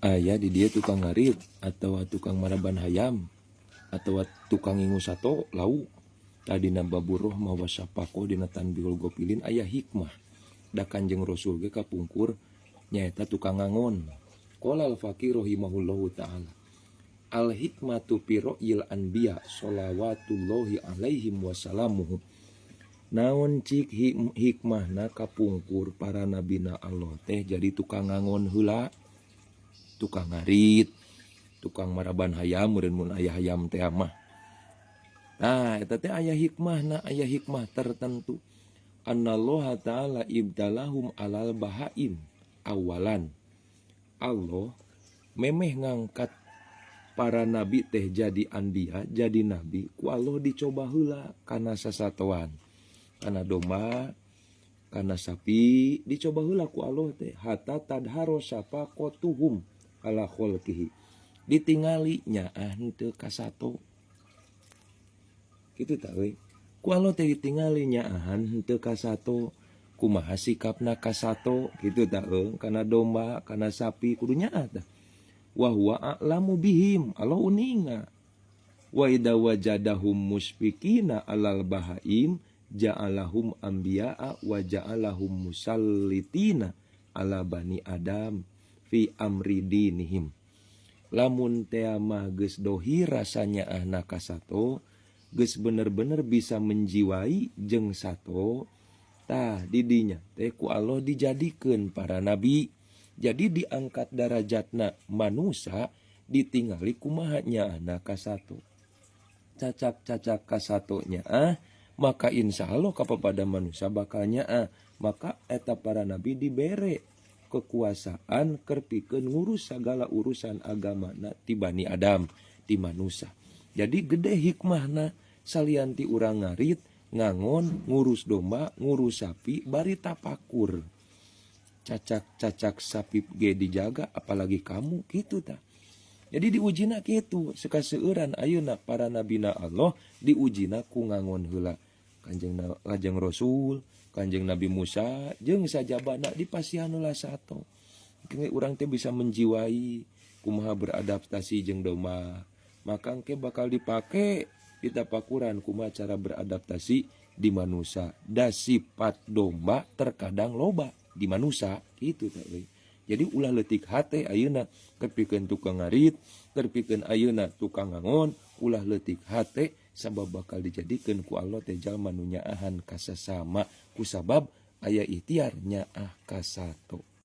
Aya di dia tukang ngarit atau tukang maraban hayam atau tukang ingu sato lau tadi baburuh mawa sapako dina tanbihul gopilin aya hikmah da Kanjeng Rasul ge kapungkur nyaeta tukang ngangon. Qala al-faqih rahimahullahu taala al hikmatu fi ra'yil anbiya shalawatullahi alaihim wasallamuhu. Naon cik hikmahna kapungkur para nabina Allah teh jadi tukang ngangon heula, tukang ngarit, tukang maraban hayam meureun mun aya hayam teh mah. Nah, eta teh aya hikmahna, aya hikmah tertentu. Anallaha ta'ala ibtalahum alal bahaim awalan. Allah memeh ngangkat para nabi teh jadi anbiya, jadi nabi, ku Allah dicoba heula kana sasatoan. Kana domba, kana sapi, dicoba heula ku Allah teh hatta tadharo safaqatuhum ala khalqihi. Ditingali nyaah henteu kasato. Kitu tah euy. Ku Allah teh ditingali nyaahan henteu kasato. Kumaha sikapna kasato kitu tah euy, kana domba, kana sapi kudu nyaah tah. Wa huwa a'lamu bihim, Allah uninga. Wa idza wajadahum musfikina alal bahaim ja'alahum anbiya'a wa ja'alahum musallitina ala bani Adam fi amri dinihim. Lamun teh mah geus dohi rasanya ahna kasato, geus bener-bener bisa menjiwai jeung sato, tah didinya teh ku Allah dijadikeun para nabi. Jadi diangkat darajatna manusia, ditingali kumaha nyaahna kasato. Cacak-cacak kasatonya maka insya Allah kapada manusia bakal nyaah. Maka eta para nabi dibere kekuasaan kerpikeun ngurus segala urusan agama ti Bani Adam, ti manusia. Jadi gede hikmahna salianti urang ngarit, ngangon, ngurus domba, ngurus sapi, bari tapakur. Cacak-cacak sapi ge dijaga apalagi kamu gitu tah. Jadi diujina kitu sakaseueuran ayeuna para nabina Allah diujina ku ngangon heula. Kanjeng Rasul, Kanjeng Nabi Musa jeung sajabana dipasihan heula sato. Kene urang teh bisa menjiwai kumaha beradaptasi jeung domba. Maka engke bakal dipake di tapakuran kumaha cara beradaptasi di manusia. Da sifat domba terkadang loba di manusia gitu tah euy. Jadi ulah leutik hate ayeuna kerpikeun tukang ngarit, kerpikeun ayeuna tukang ngangon, ulah leutik hate sabab bakal dijadikeun ku Allah teh jalma nu nyaahan ka sasama kusabab aya ikhtiar nyaah ka sato.